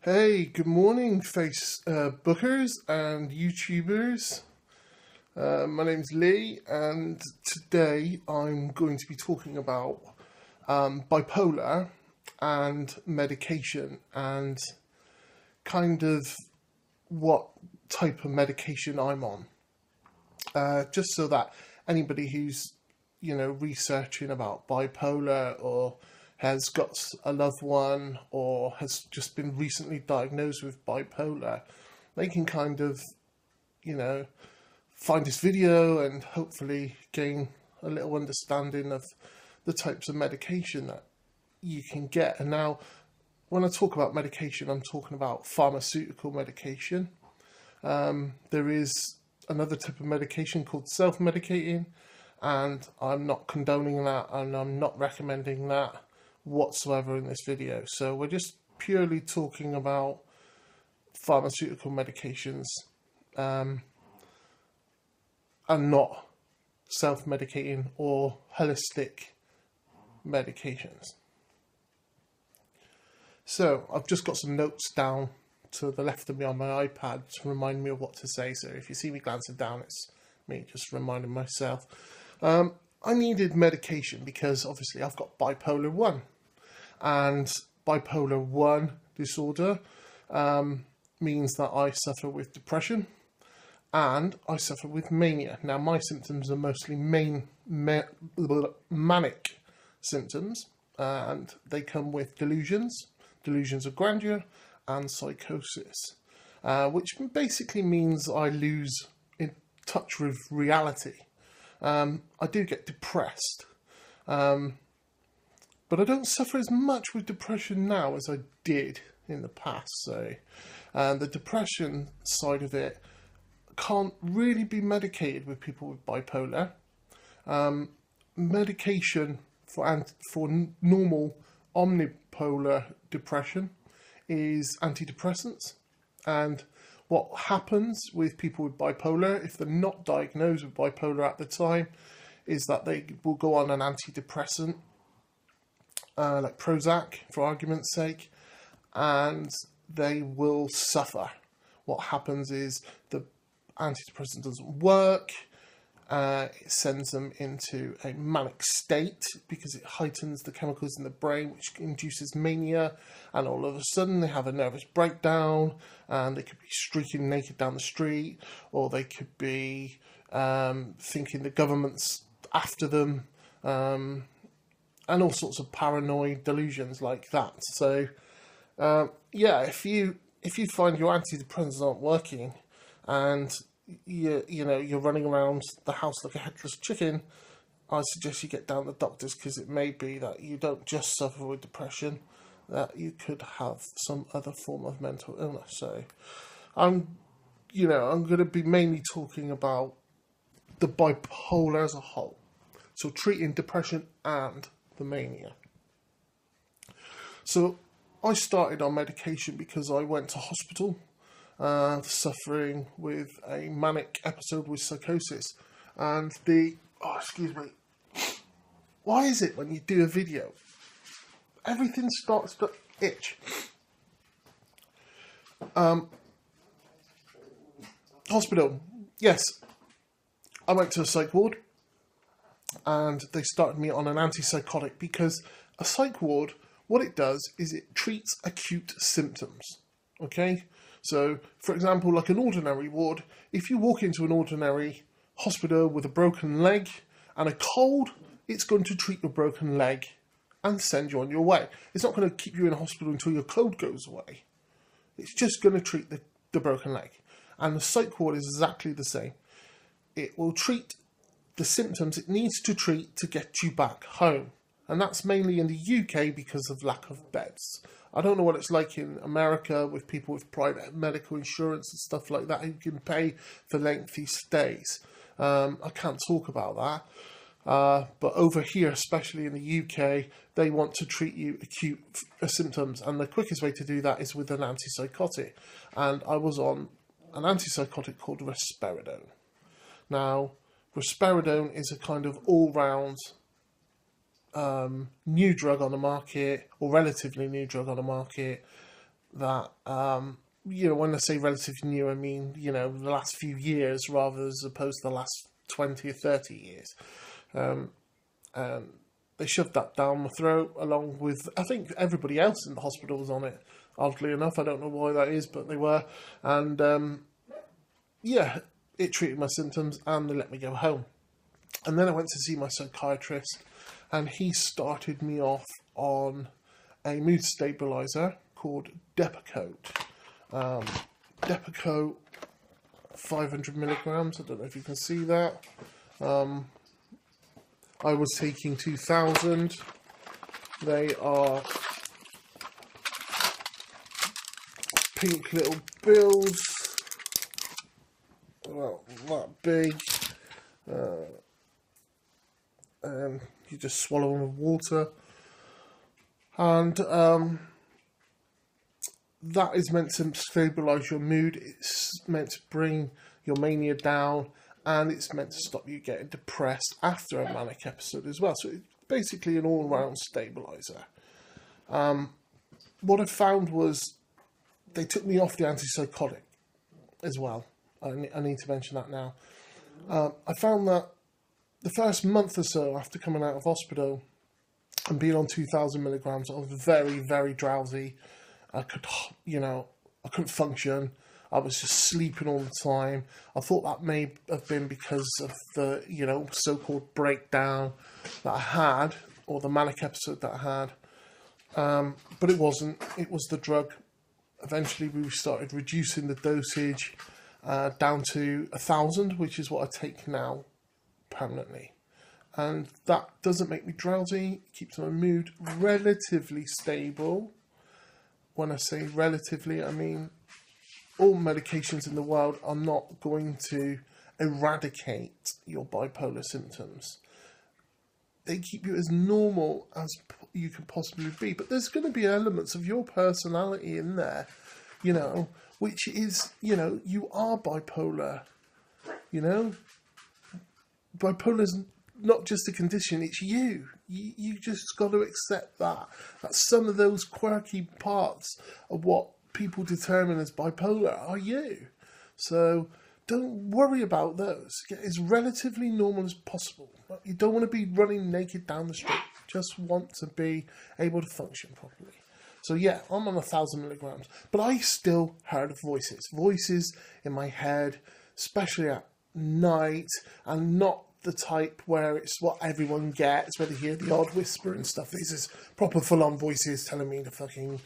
Hey, good morning, Facebookers and YouTubers. My name's Lee, and today I'm going to be talking about bipolar and medication and kind of what type of medication I'm on. Just so that anybody who's, researching about bipolar or has got a loved one or has just been recently diagnosed with bipolar, they can kind of, find this video and hopefully gain a little understanding of the types of medication that you can get. And now, when I talk about medication, I'm talking about pharmaceutical medication. There is another type of medication called self-medicating, and I'm not condoning that and I'm not recommending that whatsoever in this video. So we're just purely talking about pharmaceutical medications and not self-medicating or holistic medications. So I've just got some notes down to the left of me on my iPad to remind me of what to say. So if you see me glancing down, it's me just reminding myself. I needed medication because obviously I've got bipolar 1, and bipolar 1 disorder means that I suffer with depression and I suffer with mania. Now, my symptoms are mostly manic symptoms, and they come with delusions of grandeur and psychosis, which basically means I lose in touch with reality. I do get depressed, but I don't suffer as much with depression now as I did in the past. So the depression side of it can't really be medicated with people with bipolar. Medication for normal omnipolar depression is antidepressants. And what happens with people with bipolar, if they're not diagnosed with bipolar at the time, is that they will go on an antidepressant, like Prozac, for argument's sake, and they will suffer. What happens is the antidepressant doesn't work. It sends them into a manic state because it heightens the chemicals in the brain, which induces mania, and all of a sudden they have a nervous breakdown, and they could be streaking naked down the street, or they could be thinking the government's after them, and all sorts of paranoid delusions like that. So if you find your antidepressants aren't working, and you're running around the house like a headless chicken, I suggest you get down to the doctors, because it may be that you don't just suffer with depression, that you could have some other form of mental illness. So I'm going to be mainly talking about the bipolar as a whole, so treating depression and the mania. So I started on medication because I went to hospital suffering with a manic episode with psychosis, and why is it when you do a video everything starts to itch? Hospital, yes, I went to a psych ward and they started me on an antipsychotic, because a psych ward, what it does is it treats acute symptoms. Okay, so for example, like an ordinary ward, if you walk into an ordinary hospital with a broken leg and a cold, it's going to treat your broken leg and send you on your way. It's not going to keep you in hospital until your cold goes away. It's just going to treat the broken leg. And the psych ward is exactly the same. It will treat the symptoms it needs to treat to get you back home. And that's mainly in the UK because of lack of beds. I don't know what it's like in America with people with private medical insurance and stuff like that who can pay for lengthy stays. I can't talk about that. But over here, especially in the UK, they want to treat you acute symptoms. And the quickest way to do that is with an antipsychotic. And I was on an antipsychotic called risperidone. Now, risperidone is a kind of all-round new drug on the market, or relatively new drug on the market, that, when I say relatively new, I mean, the last few years rather as opposed to the last 20 or 30 years. And they shoved that down my throat along with, I think, everybody else in the hospital was on it. Oddly enough, I don't know why that is, but they were. And it treated my symptoms and they let me go home. And then I went to see my psychiatrist, and he started me off on a mood stabilizer called Depakote. Depakote 500 milligrams. I don't know if you can see that. I was taking 2,000. They are pink little pills, about that big, and you just swallow them with water, and that is meant to stabilise your mood. It's meant to bring your mania down, and it's meant to stop you getting depressed after a manic episode as well. So it's basically an all-round stabiliser. What I found was they took me off the antipsychotic as well. I need to mention that now. I found that the first month or so after coming out of hospital and being on 2,000 milligrams, I was very, very drowsy. I couldn't function. I was just sleeping all the time. I thought that may have been because of the, so-called breakdown that I had, or the manic episode that I had. But it wasn't. It was the drug. Eventually, we started reducing the dosage down to 1,000, which is what I take now permanently. And that doesn't make me drowsy. It keeps my mood relatively stable. When I say relatively, I mean all medications in the world are not going to eradicate your bipolar symptoms. They keep you as normal as you can possibly be. But there's going to be elements of your personality in there, which is, you are bipolar. Bipolar's not just a condition, it's you. You just got to accept that some of those quirky parts of what people determine as bipolar are you. So don't worry about those. Get as relatively normal as possible. You don't want to be running naked down the street. You just want to be able to function properly. So yeah, I'm on 1,000 milligrams, but I still heard voices in my head, especially at night, and not the type where it's what everyone gets, where they hear the odd whisper and stuff. These is proper full-on voices telling me to fucking,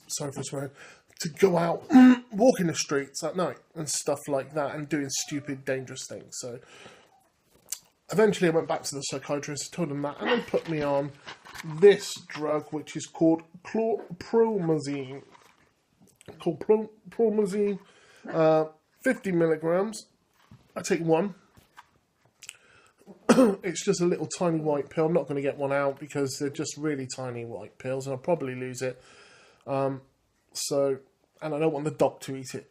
sorry for swearing, to go out, walking the streets at night and stuff like that, and doing stupid, dangerous things. So eventually I went back to the psychiatrist, told him that, and they put me on this drug, which is called promazine. 50 milligrams. I take one. It's just a little tiny white pill. I'm not going to get one out because they're just really tiny white pills, and I'll probably lose it. And I don't want the dog to eat it.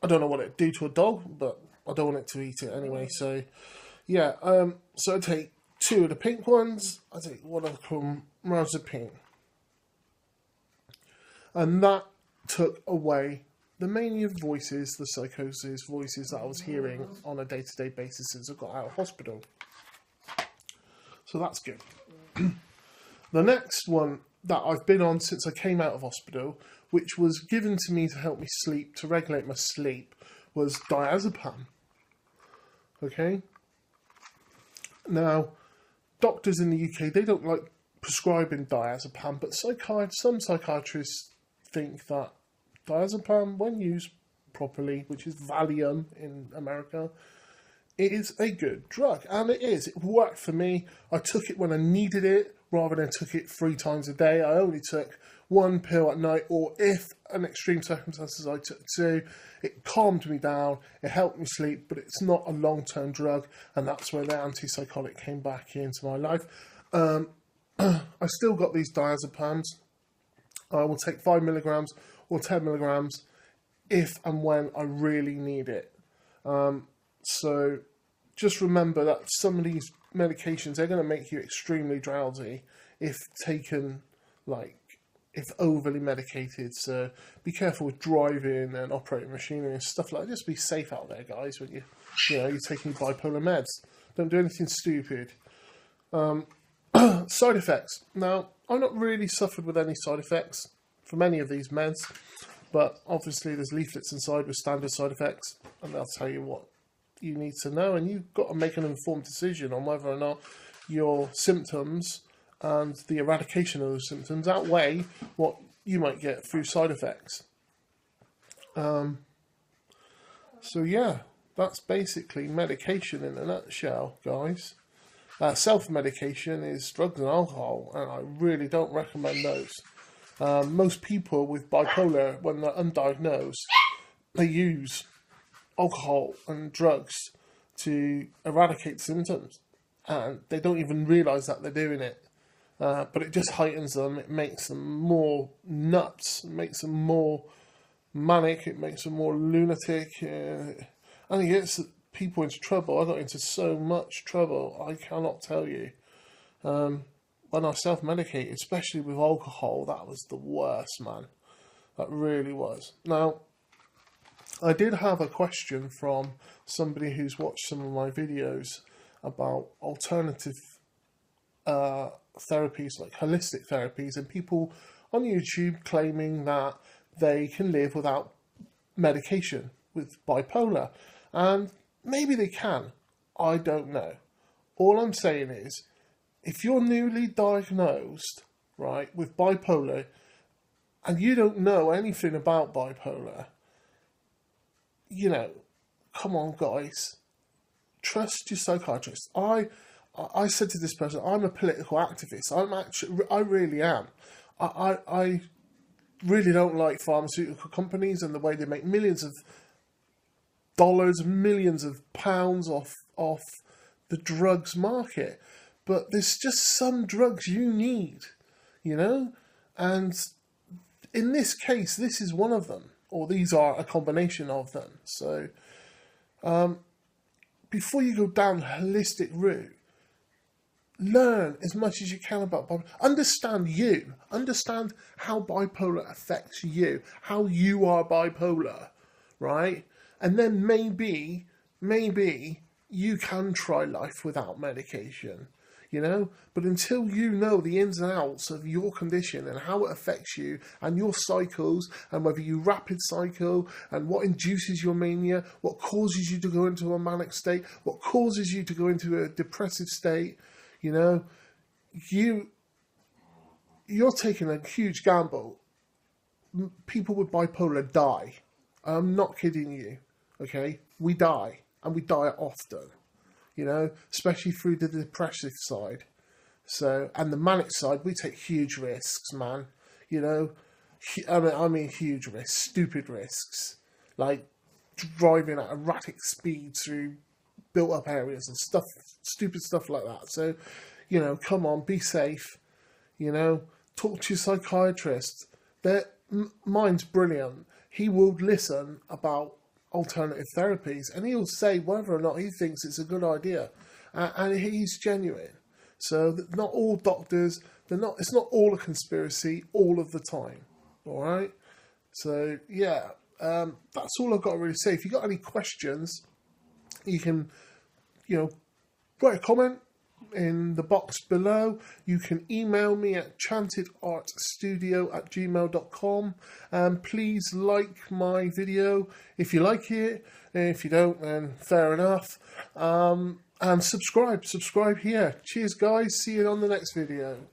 I don't know what it'd do to a dog, but I don't want it to eat it anyway. So, yeah. So I take 2 of the pink ones. I take one of them clomazepine, and that took away the mania voices, the psychosis voices that I was hearing on a day-to-day basis since I got out of hospital. So that's good. The next one that I've been on since I came out of hospital, which was given to me to help me sleep, to regulate my sleep, was diazepam. Okay? Now, doctors in the UK, they don't like prescribing diazepam, but some psychiatrists think that diazepam, when used properly, which is Valium in America, it is a good drug, and it is. It worked for me. I took it when I needed it, rather than took it 3 times a day. I only took 1 pill at night, or if in extreme circumstances I took 2. It calmed me down, it helped me sleep, but it's not a long-term drug, and that's where the antipsychotic came back into my life. I still got these diazepams. I will take 5 milligrams or 10 milligrams if and when I really need it. So just remember that some of these medications, they're going to make you extremely drowsy if taken like if overly medicated. So be careful with driving and operating machinery and stuff like that. Just be safe out there, guys, when you're taking bipolar meds. Don't do anything stupid. Side effects. Now, I've not really suffered with any side effects from any of these meds, but obviously there's leaflets inside with standard side effects, and they'll tell you what you need to know, and you've got to make an informed decision on whether or not your symptoms and the eradication of those symptoms outweigh what you might get through side effects. So yeah, that's basically medication in a nutshell, guys. Self-medication is drugs and alcohol, and I really don't recommend those. Most people with bipolar, when they're undiagnosed, they use alcohol and drugs to eradicate symptoms, and they don't even realise that they're doing it. But it just heightens them, it makes them more nuts, it makes them more manic, it makes them more lunatic, and it gets people into trouble. I got into so much trouble, I cannot tell you. When I self-medicated, especially with alcohol, that was the worst, man. That really was. Now, I did have a question from somebody who's watched some of my videos about alternative therapies, like holistic therapies, and people on YouTube claiming that they can live without medication with bipolar. And maybe they can. I don't know. All I'm saying is, if you're newly diagnosed, right, with bipolar, and you don't know anything about bipolar, come on, guys. Trust your psychiatrist. I said to this person, I'm a political activist. I really am. I really don't like pharmaceutical companies and the way they make millions of dollars, millions of pounds off the drugs market. But there's just some drugs you need, and in this case, this is one of them, or these are a combination of them. So before you go down the holistic route, learn as much as you can about bipolar. Understand how bipolar affects you, how you are bipolar, right? And then maybe you can try life without medication, but until you know the ins and outs of your condition and how it affects you and your cycles, and whether you rapid cycle, and what induces your mania, what causes you to go into a manic state, what causes you to go into a depressive state, you're taking a huge gamble. People with bipolar die. I'm not kidding you, okay? We die, and we die often, especially through the depressive side. So, and the manic side, we take huge risks, man. I mean huge risks, stupid risks, like driving at erratic speeds through built-up areas and stuff, stupid stuff like that. So, come on, be safe. Talk to your psychiatrist. Mine's brilliant. He will listen about alternative therapies, and he'll say whether or not he thinks it's a good idea, and he's genuine. So not all doctors, it's not all a conspiracy all of the time. All right. So yeah, that's all I've got to really say. If you've got any questions, you can, write a comment in the box below. You can email me at chantedartstudio@gmail.com. Please like my video if you like it. And if you don't, then fair enough. And subscribe here. Cheers, guys. See you on the next video.